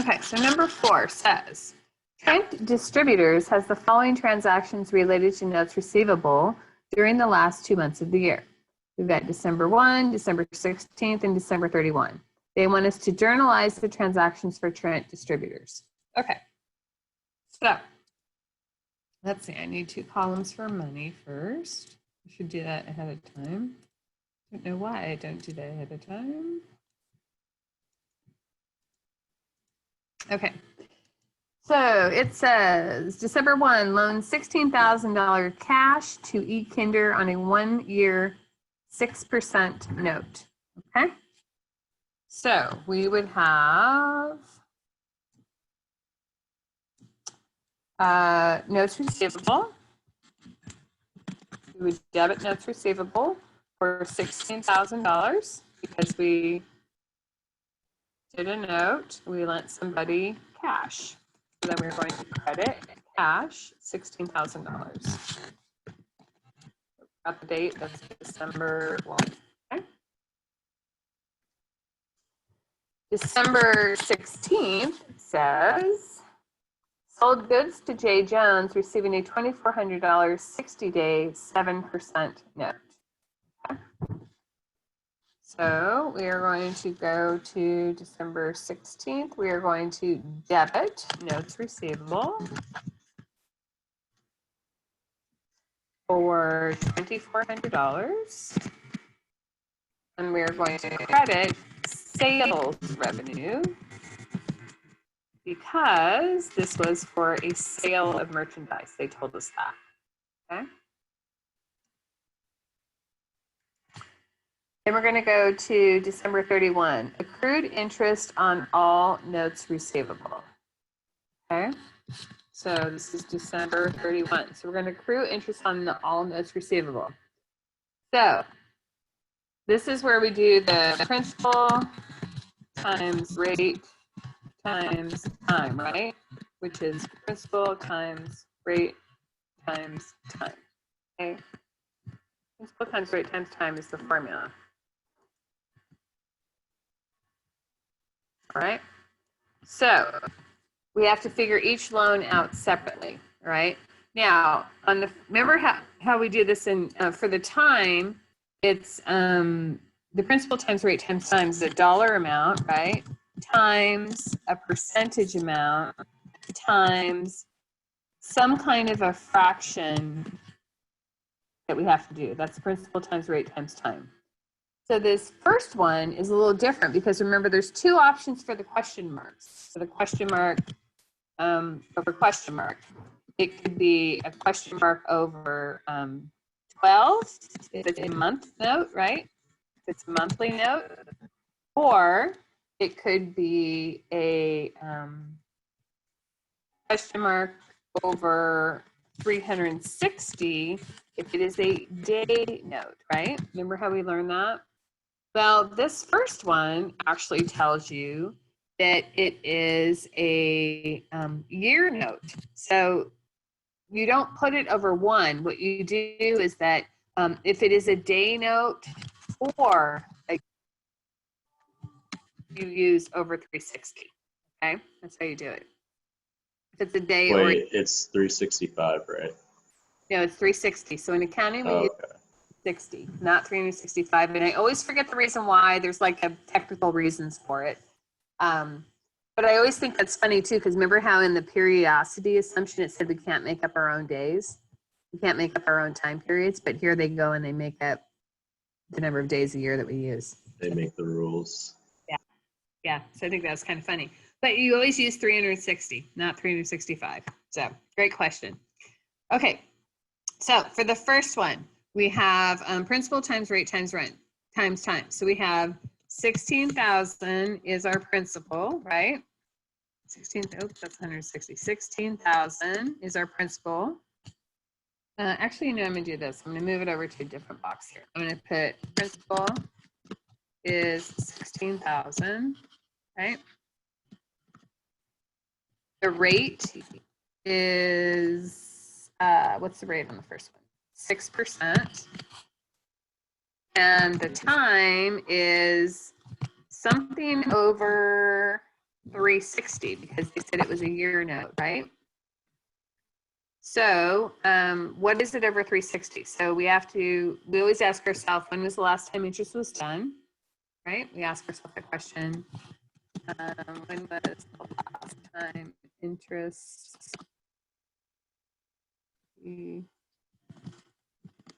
Okay, so number 4 says, Trent Distributors has the following transactions related to notes receivable during the last 2 months of the year. We've got December 1, December 16th, and December 31. They want us to journalize the transactions for Trent Distributors. Okay, so let's see, I need 2 columns for money first. I should do that ahead of time. I don't know why I don't do that ahead of time. Okay, so it says December 1, loan $16,000 cash to eKinder on a 1-year 6% note. Okay, so we would have notes receivable. We would debit notes receivable for $16,000 because we did a note, we lent somebody cash. So then we're going to credit cash $16,000. Got the date, that's December 1. Okay. December 16th says, sold goods to Jay Jones, receiving a $2,400 60-day 7% note. Okay. So we are going to go to December 16th. We are going to debit notes receivable for $2,400. And we are going to credit sales revenue because this was for a sale of merchandise. They told us that. Okay. Then we're going to go to December 31, accrued interest on all notes receivable. Okay, so this is December 31. So we're going to accrue interest on all notes receivable. So this is where we do the principal times rate times time, right? Which is principal times rate times time. Okay, principal times rate times time is the formula. All right, so we have to figure each loan out separately, right? Now, on the remember how we do this in for the time, it's the principal times rate times the dollar amount, right? Times a percentage amount times some kind of a fraction that we have to do. That's the principal times rate times time. So this first one is a little different because remember there's 2 options for the question marks. So the question mark over question mark. It could be a question mark over 12 if it's a month note, right? If it's a monthly note. Or it could be a question mark over 360 if it is a day note, right? Remember how we learned that? Well, this first one actually tells you that it is a year note. So you don't put it over 1. What you do is that if it is a day note or you use over 360. Okay, that's how you do it. If it's a day or it's 365, right? No, it's 360. So in accounting, we use 60, not 365. And I always forget the reason why. There's like a technical reasons for it. But I always think that's funny too, because remember how in the periodicity assumption it said we can't make up our own days? We can't make up our own time periods, but here they go and they make up the number of days a year that we use. They make the rules. Yeah, so I think that's kind of funny. But you always use 360, not 365. So great question. Okay, so for the first one, we have principal times rate times rent times time. So we have 16,000 is our principal, right? 16, oops, that's 160. 16,000 is our principal. Actually, you know, I'm gonna do this. I'm gonna move it over to a different box here. I'm gonna put principal is 16,000, right? The rate is, what's the rate on the first one? 6%. And the time is something over $360 because they said it was a year note, right? So what is it over 360? So we always ask ourselves, when was the last time interest was done, right? We ask ourselves that question. When was the last time interest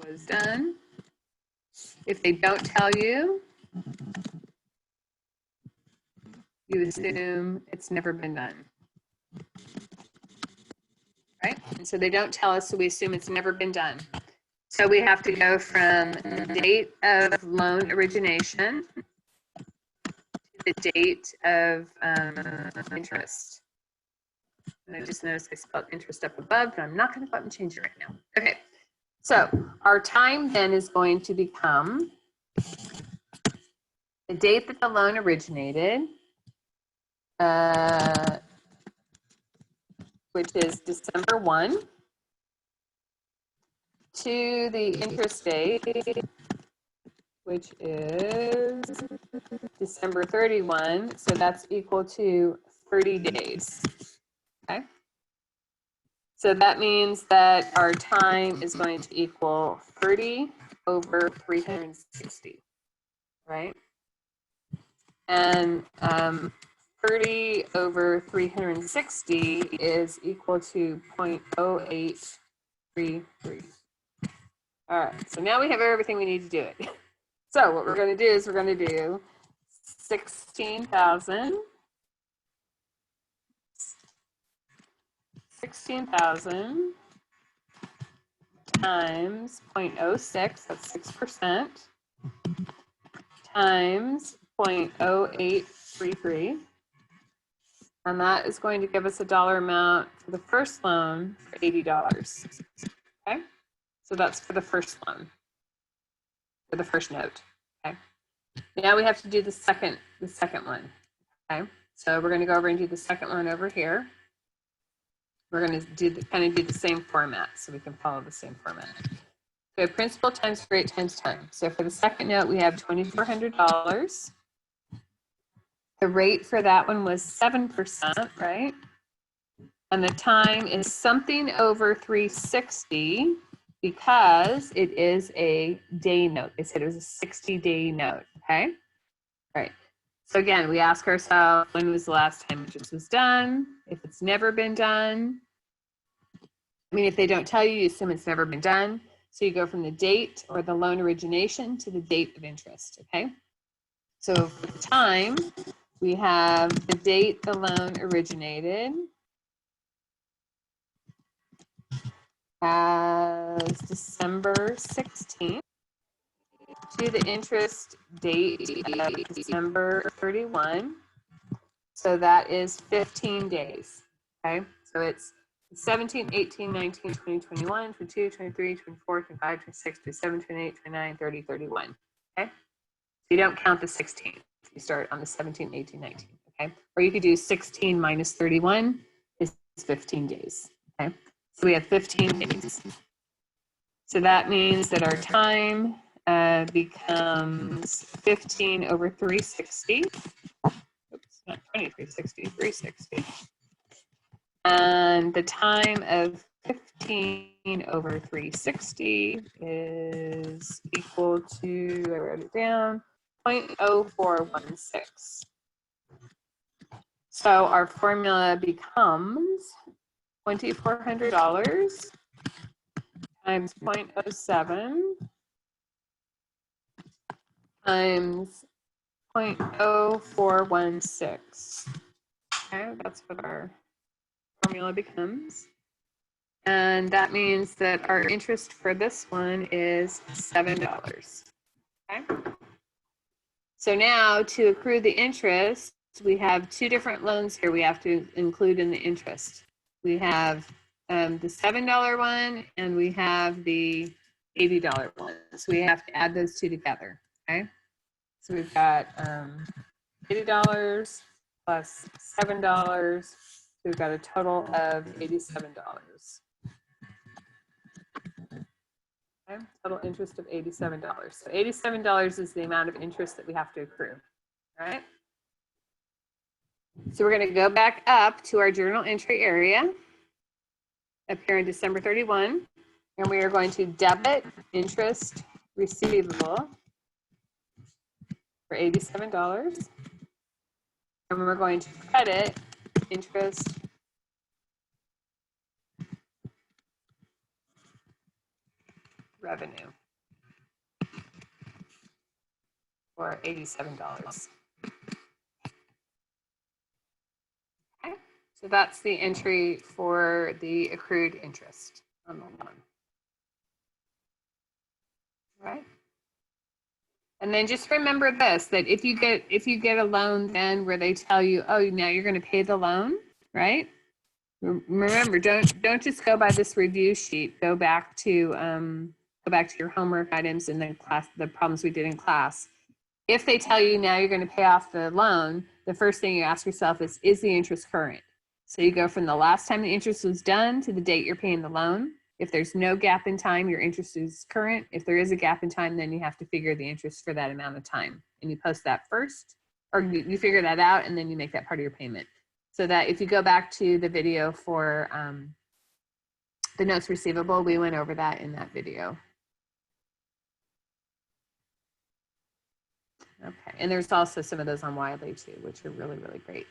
was done? If they don't tell you, you assume it's never been done. Right? And so they don't tell us, so we assume it's never been done. So we have to go from the date of loan origination to the date of interest. And I just noticed I spelled interest up above, but I'm not going to go up and change it right now. Okay. So our time then is going to become the date that the loan originated, which is December 1, to the interest date, which is December 31. So that's equal to 30 days. Okay. So that means that our time is going to equal 30 over 360, right? And 30 over 360 is equal to 0.0833. All right, so now we have everything we need to do it. So what we're going to do is we're going to do 16,000 times 0.06, that's 6%, times 0.0833. And that is going to give us a dollar amount for the first loan for $80. Okay, so that's for the first loan, for the first note. Okay, now we have to do the second one. Okay, so we're going to go over and do the second one over here. We're going to do kind of do the same format, so we can follow the same format. So principal times rate times time. So for the second note, we have $2,400. The rate for that one was 7%, right? And the time is something over 360 because it is a day note. They said it was a 60-day note, okay? All right. So again, we ask ourselves, when was the last time interest was done? If it's never been done, I mean, if they don't tell you, you assume it's never been done. So you go from the date or the loan origination to the date of interest, okay? So for the time, we have the date the loan originated as December 16th to the interest date of December 31. So that is 15 days, okay? So it's 17, 18, 19, 20, 21, 22, 23, 24, 25, 26, 27, 28, 29, 30, 31, okay? So you don't count the 16. You start on the 17, 18, 19, okay? Or you could do 16 minus 31 is 15 days, okay? So we have 15 days. So that means that our time becomes 15 over 360. Oops, not 2360, 360. And the time of 15 over 360 is equal to, I wrote it down, 0.0416. So our formula becomes $2,400 times 0.07 times 0.0416. Okay, that's what our formula becomes. And that means that our interest for this one is $7. Okay. So now to accrue the interest, we have two different loans here we have to include in the interest. We have the $7 one and we have the $80 one. So we have to add those two together. Okay. So we've got $80 plus $7. So we've got a total of $87. Okay, total interest of $87. So $87 is the amount of interest that we have to accrue, right? So we're going to go back up to our journal entry area up here in December 31, and we are going to debit interest receivable for $87. And we're going to credit interest revenue for $87. Okay, so that's the entry for the accrued interest on the loan. All right. And then just remember this, that if you get a loan then where they tell you, oh, now you're going to pay the loan, right? Remember, don't just go by this review sheet. Go back to your homework items in the problems we did in class. If they tell you now you're going to pay off the loan, the first thing you ask yourself is the interest current? So you go from the last time the interest was done to the date you're paying the loan. If there's no gap in time, your interest is current. If there is a gap in time, then you have to figure the interest for that amount of time. And you post that first, or you figure that out, and then you make that part of your payment. So that if you go back to the video for the notes receivable, we went over that in that video. Okay, and there's also some of those on Wiley too, which are really, really great.